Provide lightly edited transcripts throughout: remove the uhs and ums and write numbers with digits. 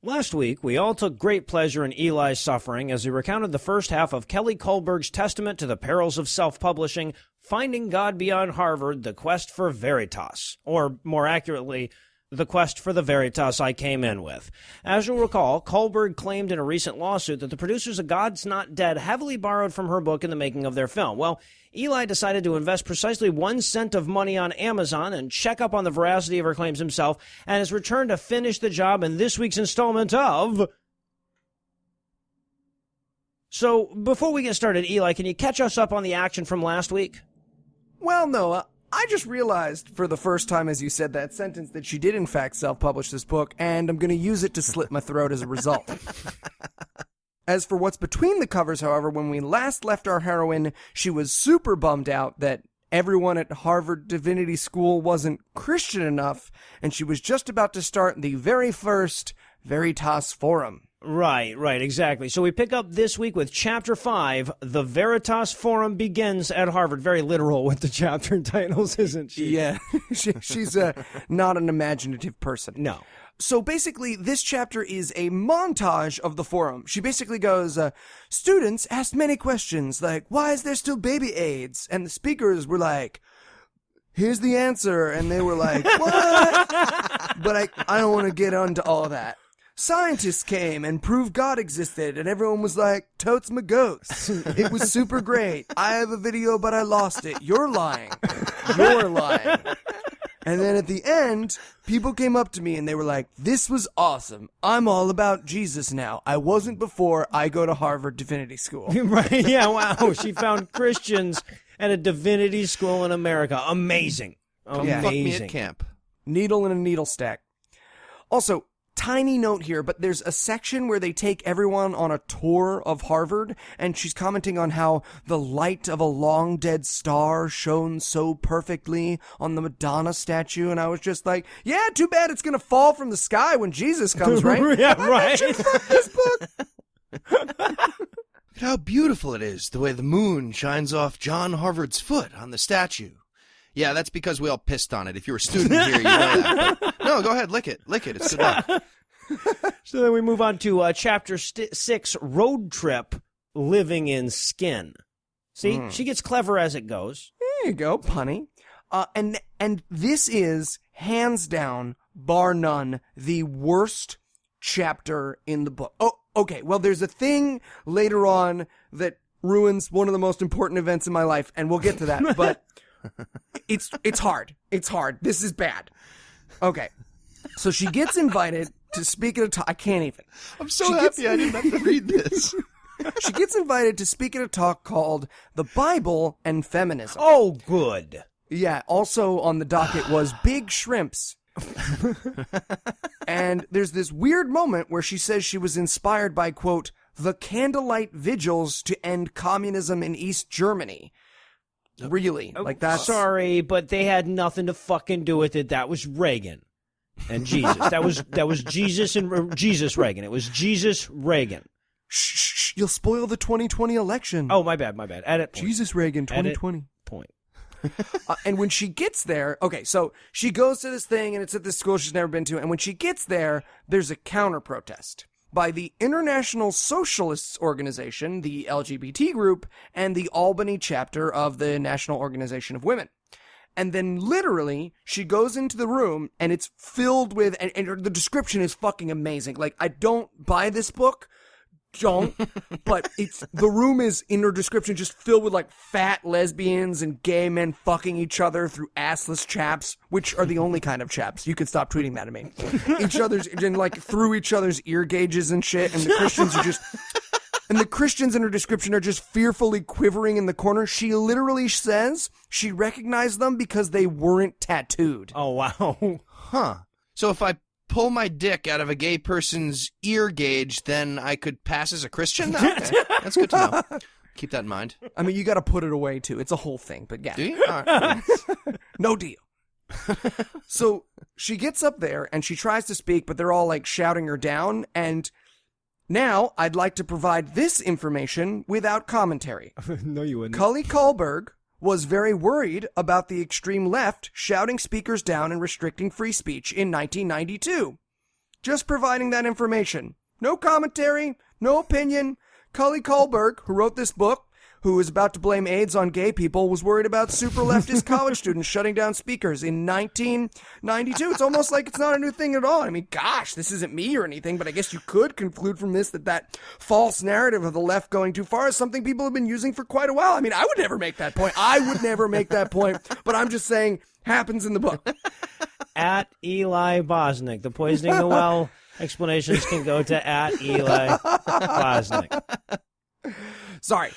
Last week, we all took great pleasure in Eli's suffering as he recounted the first half of Kelly Kohlberg's testament to the perils of self-publishing, Finding God Beyond Harvard, The Quest for Veritas, or more accurately, The Quest for the Veritas I Came In With. As you'll recall, Kohlberg claimed in a recent lawsuit that the producers of God's Not Dead heavily borrowed from her book in the making of their film. Well, Eli decided to invest precisely 1 cent of money on Amazon and check up on the veracity of her claims himself, and has returned to finish the job in this week's installment of... So, before we get started, Eli, can you catch us up on the action from last week? Well, Noah, I just realized for the first time as you said that sentence that she did in fact self-publish this book, and I'm going to use it to slit my throat as a result. As for what's between the covers, however, when we last left our heroine, she was super bummed out that everyone at Harvard Divinity School wasn't Christian enough, and she was just about to start the very first Veritas Forum. Right, exactly. So we pick up this week with Chapter 5, The Veritas Forum Begins at Harvard. Very literal with the chapter titles, isn't she? Yeah, she's not an imaginative person. No. So basically, this chapter is a montage of the forum. She basically goes, students asked many questions, like, why is there still baby AIDS? And the speakers were like, here's the answer. And they were like, what? But I don't want to get into all that. Scientists came and proved God existed, and everyone was like, totes my goats. It was super great. I have a video, but I lost it. You're lying. You're lying. And then at the end, people came up to me and they were like, this was awesome. I'm all about Jesus now. I wasn't before. I go to Harvard Divinity School. Right, yeah, wow. She found Christians at a divinity school in America. Amazing. Amazing. Fuck me at camp. Needle in a needle stack. Also, tiny note here, but there's a section where they take everyone on a tour of Harvard, and she's commenting on how the light of a long dead star shone so perfectly on the Madonna statue, and I was just like, yeah, too bad it's gonna fall from the sky when Jesus comes, right? Yeah, right. Fuck this book. Look at how beautiful it is, the way the moon shines off John Harvard's foot on the statue. Yeah, that's because we all pissed on it. If you're a student here, you know that. But, no, go ahead, lick it. Lick it. It's good luck. So then we move on to Chapter 6, Road Trip, Living in Skin. See, she gets clever as it goes. There you go, punny. And this is, hands down, bar none, the worst chapter in the book. Oh, okay, well, there's a thing later on that ruins one of the most important events in my life, and we'll get to that, but... It's hard. It's hard. This is bad. Okay. So she gets invited to speak at a talk. I can't even. I'm so happy I didn't have to read this. She gets invited to speak at a talk called The Bible and Feminism. Oh, good. Yeah. Also on the docket was Big Shrimps. And there's this weird moment where she says she was inspired by, quote, the candlelight vigils to end communism in East Germany. Really? Like that's... Sorry, but they had nothing to fucking do with it. That was Reagan and Jesus. That was Jesus and Jesus Reagan. It was Jesus Reagan. Shh, you'll spoil the 2020 election. Oh, my bad. Edit point. Jesus Reagan 2020. Edit point. And when she gets there, okay, so she goes to this thing and it's at this school she's never been to, and when she gets there, there's a counter protest by the International Socialists Organization, the LGBT group, and the Albany chapter of the National Organization of Women. And then literally, she goes into the room, and it's filled with, and the description is fucking amazing. Like, I don't buy this book, but the room is, in her description, just filled with, like, fat lesbians and gay men fucking each other through assless chaps, which are the only kind of chaps. You could stop tweeting that at me. Through each other's ear gauges and shit, and the Christians are just... And the Christians in her description are just fearfully quivering in the corner. She literally says she recognized them because they weren't tattooed. Oh, wow. Huh. So if I pull my dick out of a gay person's ear gauge, then I could pass as a Christian? Okay. That's good to know. Keep that in mind. I mean, you got to put it away, too. It's a whole thing, but yeah. Do you? All right. No deal. So she gets up there and she tries to speak, but they're all like shouting her down. And now I'd like to provide this information without commentary. No, you wouldn't. Kelly Kohlberg was very worried about the extreme left shouting speakers down and restricting free speech in 1992. Just providing that information. No commentary, no opinion. Kelly Kohlberg, who wrote this book, who was about to blame AIDS on gay people, was worried about super leftist college students shutting down speakers in 1992. It's almost like it's not a new thing at all. I mean, gosh, this isn't me or anything, but I guess you could conclude from this that false narrative of the left going too far is something people have been using for quite a while. I mean, I would never make that point. But I'm just saying, happens in the book. At Eli Bosnick. The poisoning the well explanations can go to at Eli Bosnick. Sorry.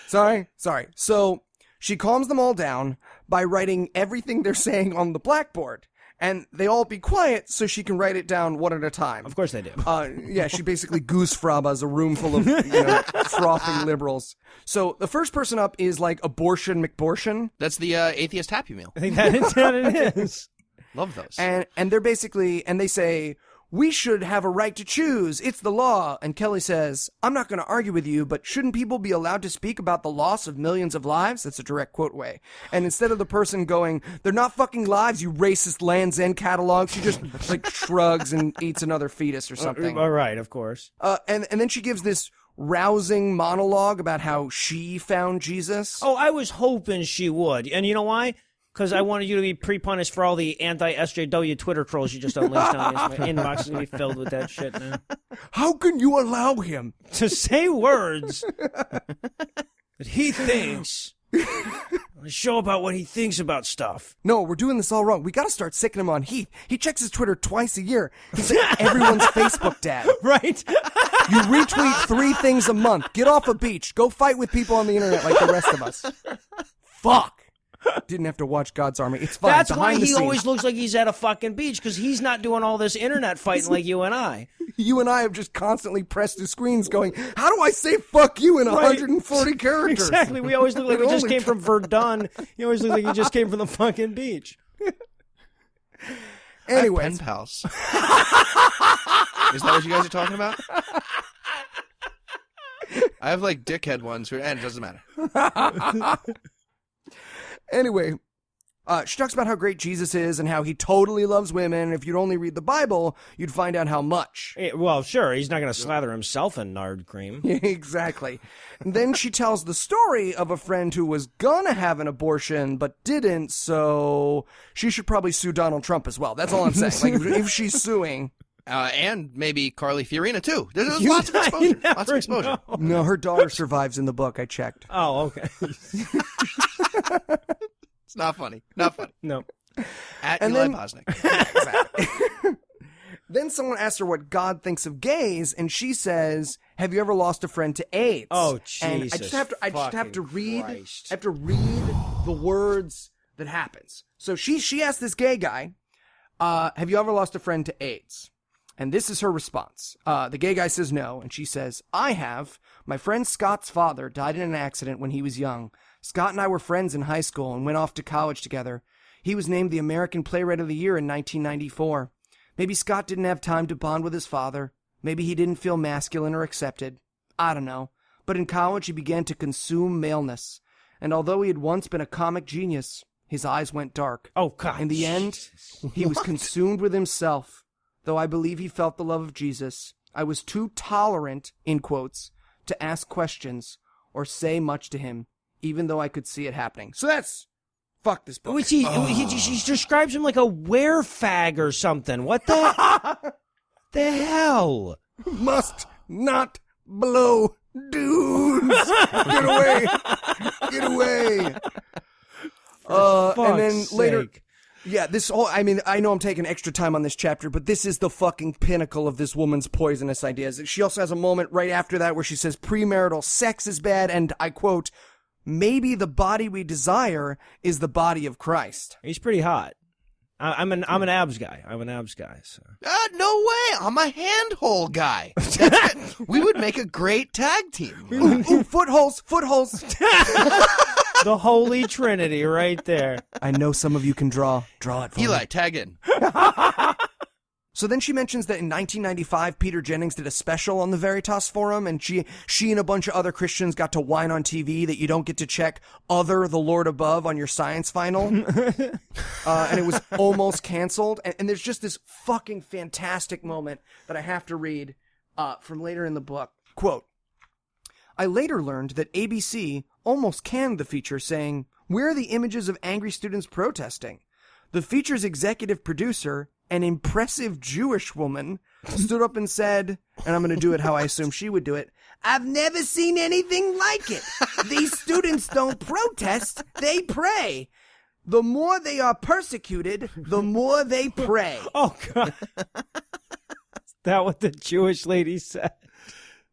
So she calms them all down by writing everything they're saying on the blackboard. And they all be quiet so she can write it down one at a time. Of course they do. Yeah, she basically goose-frabas a room full of frothing liberals. So the first person up is like Abortion McBortion. That's the atheist Happy Meal. I think that is what it is. Love those. And they're basically, and they say, we should have a right to choose. It's the law. And Kelly says, I'm not going to argue with you, but shouldn't people be allowed to speak about the loss of millions of lives? That's a direct quote way. And instead of the person going, they're not fucking lives, you racist Land's End catalog, she just like shrugs and eats another fetus or something. All right, of course. And then she gives this rousing monologue about how she found Jesus. Oh, I was hoping she would. And you know why? Because I wanted you to be pre-punished for all the anti-SJW Twitter trolls you just unleashed on me. My inbox is going to be filled with that shit now. How can you allow him to say words that he thinks, show about what he thinks about stuff? No, we're doing this all wrong. We got to start sicking him on Heath. He checks his Twitter twice a year. He's like everyone's Facebook dad. Right? You retweet 3 things a month. Get off a beach. Go fight with people on the internet like the rest of us. Fuck. Didn't have to watch God's Army. It's fine. That's why Behind the he scenes. always looks like he's at a fucking beach, because he's not doing all this internet fighting like you and I. You and I have just constantly pressed to screens going, how do I say fuck you in 140 characters? Exactly. We always look like we just came from Verdun. You always look like you just came from the fucking beach. Anyway. Pen pals. Is that what you guys are talking about? I have like dickhead ones who, and it doesn't matter. Anyway, she talks about how great Jesus is and how he totally loves women. If you'd only read the Bible, you'd find out how much. Well, sure. He's not going to slather himself in nard cream. Exactly. And then she tells the story of a friend who was gonna have an abortion but didn't, so she should probably sue Donald Trump as well. That's all I'm saying. Like, if she's suing... And maybe Carly Fiorina, too. There's lots of exposure. Lots of exposure. Know. No, her daughter survives in the book. I checked. Oh, okay. It's not funny. Not funny. No. At And Eli then- Bosnick. Exactly. Then someone asks her what God thinks of gays, and she says, have you ever lost a friend to AIDS? Oh, And Jesus I just have to fucking read Christ. I have to read the words that happens. So she asked this gay guy, have you ever lost a friend to AIDS? And this is her response. The gay guy says no, and she says, I have. My friend Scott's father died in an accident when he was young. Scott and I were friends in high school and went off to college together. He was named the American Playwright of the Year in 1994. Maybe Scott didn't have time to bond with his father. Maybe he didn't feel masculine or accepted. I don't know. But in college, he began to consume maleness. And although he had once been a comic genius, his eyes went dark. Oh, God. In the end, he was consumed with himself. Though I believe he felt the love of Jesus, I was too tolerant, in quotes, to ask questions or say much to him, even though I could see it happening. So that's... Fuck this book. Which he describes him like a werefag or something. What the hell? Must not blow dudes. Get away. Get away. And then later... Sake. Yeah, this whole, I mean, I know I'm taking extra time on this chapter, but this is the fucking pinnacle of this woman's poisonous ideas. She also has a moment right after that where she says premarital sex is bad, and I quote, maybe the body we desire is the body of Christ. He's pretty hot. I'm an abs guy. I'm an abs guy. So. No way. I'm a handhole guy. We would make a great tag team. Ooh, footholes. The Holy Trinity right there. I know some of you can draw. Draw it for me. Eli, tag in. So then she mentions that in 1995, Peter Jennings did a special on the Veritas forum, and she and a bunch of other Christians got to whine on TV that you don't get to check other the Lord above on your science final. And it was almost canceled. And there's just this fucking fantastic moment that I have to read from later in the book. Quote, I later learned that ABC almost canned the feature, saying, "Where are the images of angry students protesting?" The feature's executive producer, an impressive Jewish woman, stood up and said, and I'm going to do it how I assume she would do it, "I've never seen anything like it. These students don't protest, they pray. The more they are persecuted, the more they pray." Oh, God. Is that what the Jewish lady said?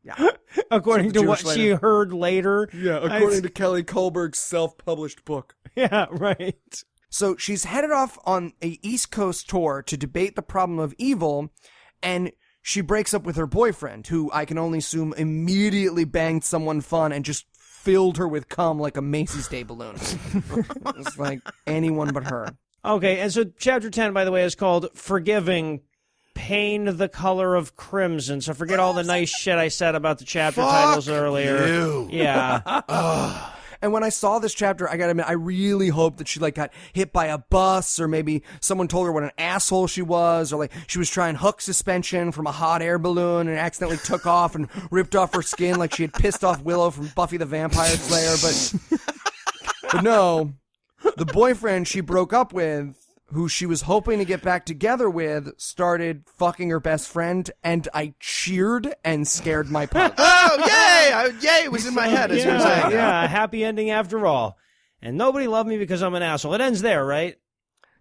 Yeah. According to what Jewish she heard later? Yeah, according to Kelly Kohlberg's self-published book. Yeah, right. So she's headed off on a East Coast tour to debate the problem of evil, and she breaks up with her boyfriend, who I can only assume immediately banged someone fun and just filled her with cum like a Macy's Day balloon. It's like anyone but her. Okay, and so chapter 10, by the way, is called Forgiving Pain the Color of Crimson. So forget all the nice shit I said about the chapter titles earlier. You. Yeah. And when I saw this chapter, I gotta admit, I really hoped that she like got hit by a bus, or maybe someone told her what an asshole she was, or like she was trying hook suspension from a hot air balloon and accidentally took off and ripped off her skin like she had pissed off Willow from Buffy the Vampire Slayer. But no, the boyfriend she broke up with, who she was hoping to get back together with, started fucking her best friend, and I cheered and scared my pug. Oh, yay! Yay was in my head as you were saying that. Yeah, a happy ending after all. And nobody loved me because I'm an asshole. It ends there, right?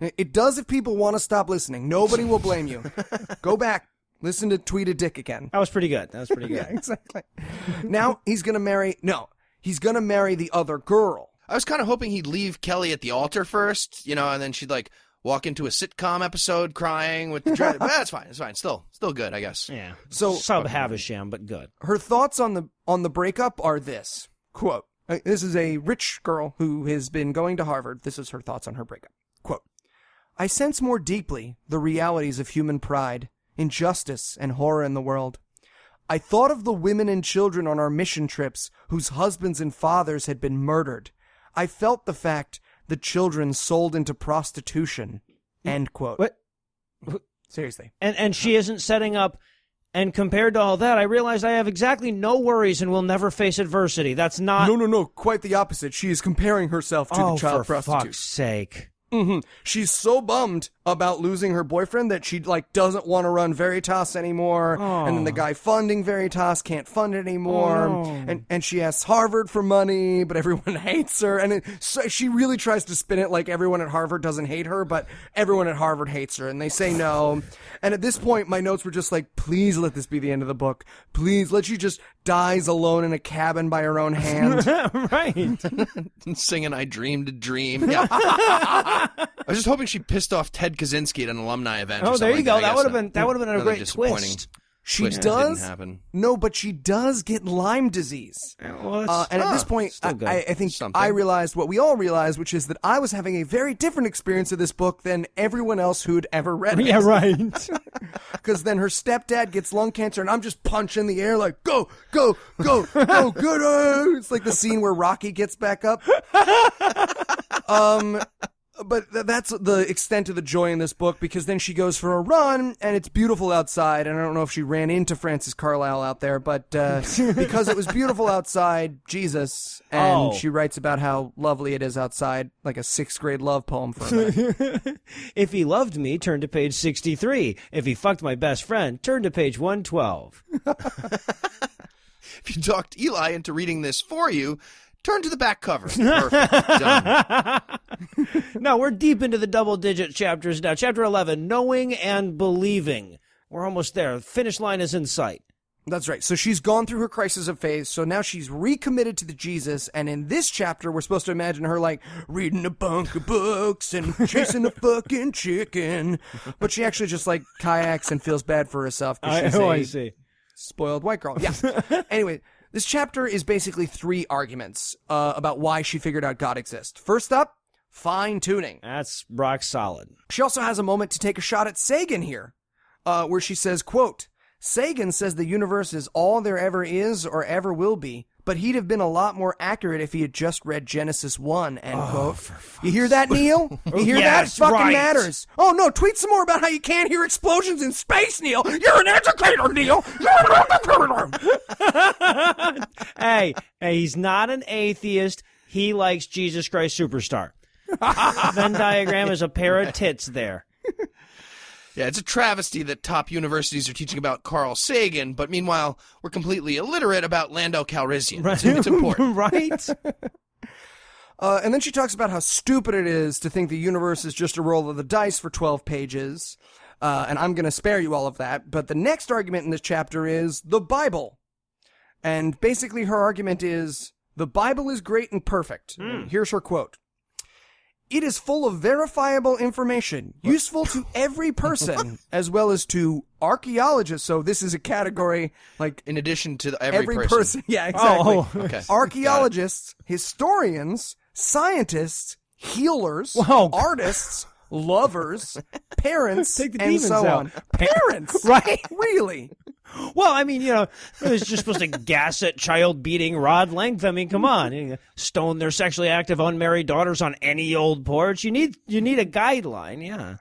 It does if people want to stop listening. Nobody will blame you. Go back. Listen to Tweet a Dick again. That was pretty good. Yeah, exactly. Now he's going to marry... No, he's going to marry the other girl. I was kind of hoping he'd leave Kelly at the altar first, and then she'd like walk into a sitcom episode crying with the dread. But that's fine. It's fine. Still good, I guess. Yeah. So Sub Havisham, but good. her thoughts on the breakup are this. Quote, this is a rich girl who has been going to Harvard. This is her thoughts on her breakup. Quote, I sense more deeply the realities of human pride, injustice, and horror in the world. I thought of the women and children on our mission trips whose husbands and fathers had been murdered. I felt the fact the children sold into prostitution. End quote. What? Seriously. And she isn't setting up. And compared to all that, I realized I have exactly no worries and will never face adversity. That's not... No. Quite the opposite. She is comparing herself to the child for prostitute. fuck's sake. Mm-hmm. She's so bummed about losing her boyfriend that she doesn't want to run Veritas anymore. Oh. And then the guy funding Veritas can't fund it anymore. Oh, no. And she asks Harvard for money, but everyone hates her. And so she really tries to spin it like everyone at Harvard doesn't hate her, but everyone at Harvard hates her, and they say no. And at this point, my notes were just like, please let this be the end of the book. Please let she just dies alone in a cabin by her own hand. Right. Singing I Dreamed a Dream. Yeah. I was just hoping she pissed off Ted Kaczynski at an alumni event. Oh, or there you something go. like That would have been a another great disappointing twist. She twist that does. didn't happen. No, but she does get Lyme disease. Well, that's, And at this point, still good. I think Something. I realized what we all realized, which is that I was having a very different experience of this book than everyone else who'd ever read it. yeah, right. Because then her stepdad gets lung cancer, and I'm just punching the air like, go, go, go, go, good. It's like the scene where Rocky gets back up. But that's the extent of the joy in this book, because then she goes for a run, and it's beautiful outside. And I don't know if she ran into Francis Carlyle out there, but because it was beautiful outside, Jesus. And she writes about how lovely it is outside, like a sixth grade love poem for a minute. If he loved me, turn to page 63. If he fucked my best friend, turn to page 112. If you talked Eli into reading this for you, turn to the back cover. Perfect. Done. No, we're deep into the double-digit chapters now. Chapter 11, Knowing and Believing. We're almost there. Finish line is in sight. That's right. So she's gone through her crisis of faith. So now she's recommitted to the Jesus. And in this chapter, we're supposed to imagine her like reading a bunk of books and chasing a fucking chicken. But she actually just like kayaks and feels bad for herself because she's I see. spoiled white girl. Yeah. Anyway, this chapter is basically 3 arguments about why she figured out God exists. First up, fine tuning. That's rock solid. She also has a moment to take a shot at Sagan here. where she says, quote, Sagan says the universe is all there ever is or ever will be, but he'd have been a lot more accurate if he had just read Genesis 1, end quote. You hear that, Neil? You hear Yes, that? Fucking right. matters. Oh, no, tweet some more about how you can't hear explosions in space, Neil. You're an educator, Neil. You're an educator. Hey, he's not an atheist. He likes Jesus Christ Superstar. Venn diagram is a pair of tits there. Yeah, it's a travesty that top universities are teaching about Carl Sagan, but meanwhile, we're completely illiterate about Lando Calrissian. It's important. Right? And then she talks about how stupid it is to think the universe is just a roll of the dice for 12 pages. And I'm going to spare you all of that. But the next argument in this chapter is the Bible. And basically her argument is, the Bible is great and perfect. And here's her quote. It is full of verifiable information, useful to every person, as well as to archaeologists. So this is a category like In addition to every person. Yeah, exactly. Oh, Okay. Archaeologists, historians, scientists, healers, Whoa. artists, lovers, parents, Take the and demons so out. on. Parents? Right? Really? Well, I mean, it was just supposed to gas at child beating rod length. I mean, come on. You stone their sexually active unmarried daughters on any old porch. You need a guideline, yeah.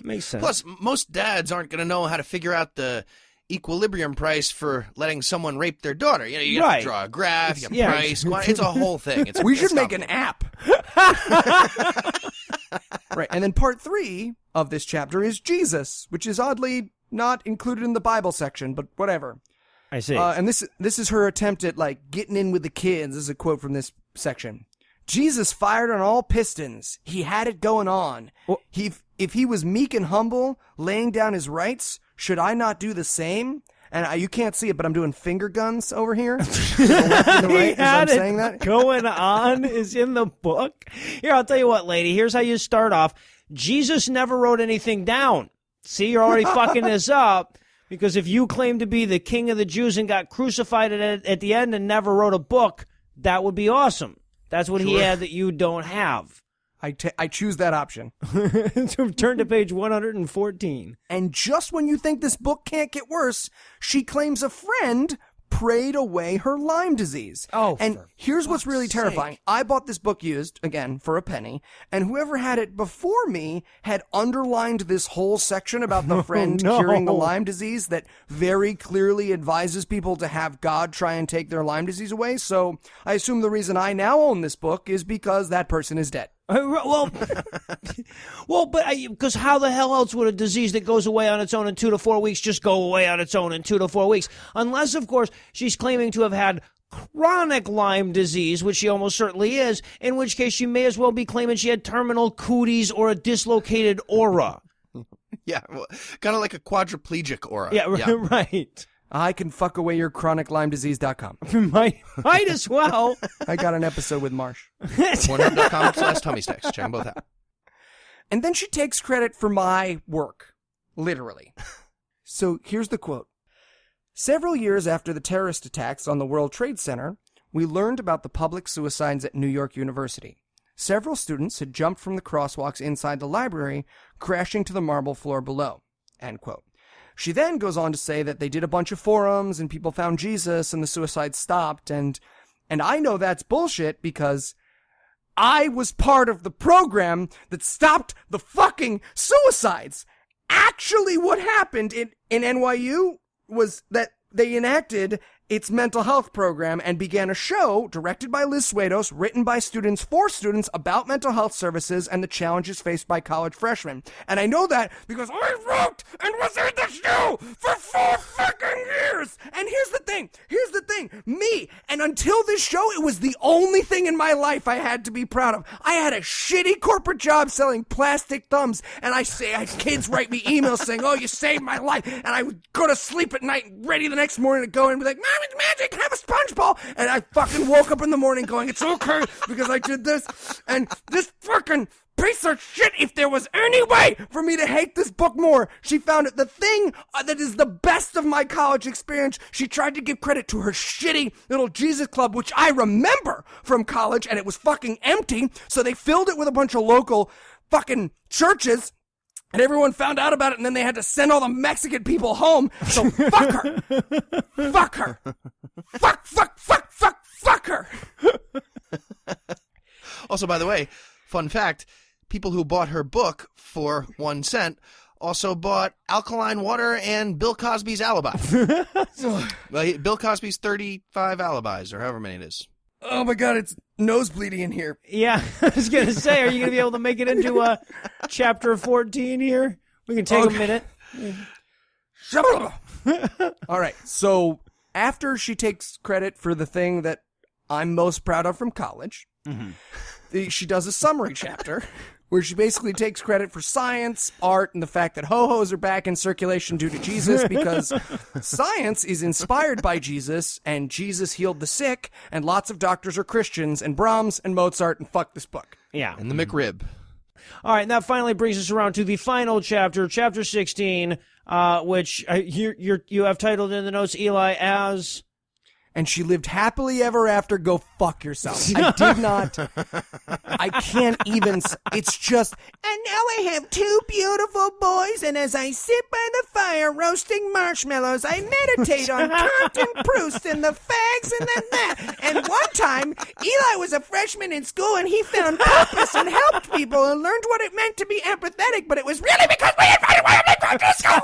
Makes sense. Plus, most dads aren't going to know how to figure out the equilibrium price for letting someone rape their daughter. You got Right. to draw a graph, you got Yeah. price, it's a whole thing. We should make an app. Right. And then part 3 of this chapter is Jesus, which is oddly not included in the Bible section, but whatever. I see. And this is her attempt at like getting in with the kids. This is a quote from this section. Jesus fired on all pistons. He had it going on. Well- If he was meek and humble, laying down his rights, should I not do the same? And you can't see it, but I'm doing finger guns over here. He as I'm had saying it that. going on is in the book. Here, I'll tell you what, lady. Here's how you start off. Jesus never wrote anything down. See, you're already fucking this up. Because if you claim to be the king of the Jews and got crucified at the end and never wrote a book, that would be awesome. That's what he had that you don't have. I choose that option. Turn to page 114. And just when you think this book can't get worse, she claims a friend prayed away her Lyme disease. Oh, and for here's what's really fuck's terrifying. sake. I bought this book used, again, for a penny, and whoever had it before me had underlined this whole section about the friend no. curing the Lyme disease that very clearly advises people to have God try and take their Lyme disease away. So I assume the reason I now own this book is because that person is dead. Well, but because how the hell else would a disease that goes away on its own in 2 to 4 weeks just go away on its own in 2 to 4 weeks? Unless, of course, she's claiming to have had chronic Lyme disease, which she almost certainly is, in which case she may as well be claiming she had terminal cooties or a dislocated aura. Yeah, well, kind of like a quadriplegic aura. Yeah, right. I can fuck away your chroniclymedisease.com. Might as well. I got an episode with Marsh. Pornhub.com/tummy stacks. Check them both out. And then she takes credit for my work. Literally. So here's the quote. Several years after the terrorist attacks on the World Trade Center, we learned about the public suicides at New York University. Several students had jumped from the crosswalks inside the library, crashing to the marble floor below. End quote. She then goes on to say that they did a bunch of forums and people found Jesus and the suicides stopped. And I know that's bullshit because I was part of the program that stopped the fucking suicides. Actually, what happened in NYU was that they enacted its mental health program and began a show directed by Liz Swados, written by students for students about mental health services and the challenges faced by college freshmen. And I know that because I wrote and was in the show for 4 fucking years. And here's the thing. Me. And until this show, it was the only thing in my life I had to be proud of. I had a shitty corporate job selling plastic thumbs. And I had kids write me emails saying, oh, you saved my life. And I would go to sleep at night ready the next morning to go in and be like, Mom, it's magic. Have a sponge ball. And I fucking woke up in the morning going, it's okay because I did this. And this fucking piece of shit, if there was any way for me to hate this book more, she found it. The thing that is the best of my college experience, she tried to give credit to her shitty little Jesus Club, which I remember from college, and it was fucking empty, so they filled it with a bunch of local fucking churches. And everyone found out about it, and then they had to send all the Mexican people home. So fuck her. Fuck her. Fuck her. Also, by the way, fun fact, people who bought her book for 1 cent also bought Alkaline Water and Bill Cosby's Alibi. Bill Cosby's 35 Alibis, or however many it is. Oh my God, it's nosebleeding in here. Yeah, I was going to say, are you going to be able to make it into chapter 14 here? We can take a minute. All right, so after she takes credit for the thing that I'm most proud of from college, she does a summary chapter where she basically takes credit for science, art, and the fact that ho-hos are back in circulation due to Jesus, because science is inspired by Jesus, and Jesus healed the sick, and lots of doctors are Christians, and Brahms and Mozart, and fuck this book. Yeah. And the McRib. All right, and that finally brings us around to the final chapter, chapter 16, which you have titled in the notes, Eli, as... And she lived happily ever after. Go fuck yourself. I did not. I can't even. It's just. And now I have 2 beautiful boys, and as I sit by the fire roasting marshmallows, I meditate on Kant and Proust and the fags and the that. And one time, Eli was a freshman in school, and he found purpose and helped people and learned what it meant to be empathetic, but it was really because we invited women to school.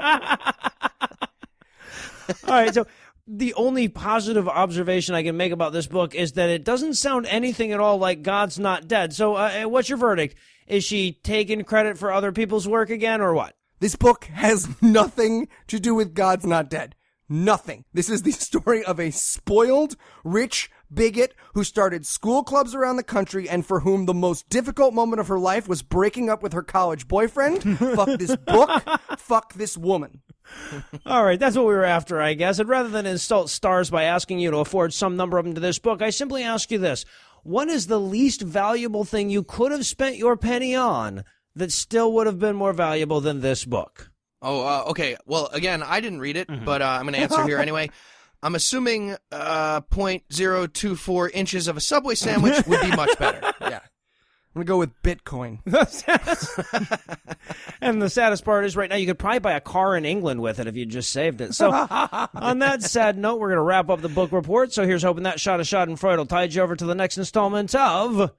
All right, so the only positive observation I can make about this book is that it doesn't sound anything at all like God's Not Dead. So what's your verdict? Is she taking credit for other people's work again, or what? This book has nothing to do with God's Not Dead. Nothing. This is the story of a spoiled, rich bigot who started school clubs around the country and for whom the most difficult moment of her life was breaking up with her college boyfriend. Fuck this book. Fuck this woman. All right, that's what we were after, I guess. And rather than insult stars by asking you to afford some number of them to this book, I simply ask you this. What is the least valuable thing you could have spent your penny on that still would have been more valuable than this book? Oh, okay. Well, again, I didn't read it, but I'm going to answer here anyway. I'm assuming 0.024 inches of a Subway sandwich would be much better. Yeah. I'm going to go with Bitcoin. And the saddest part is right now you could probably buy a car in England with it if you just saved it. So on that sad note, we're going to wrap up the book report. So here's hoping that shot of Schadenfreude will tide you over to the next installment of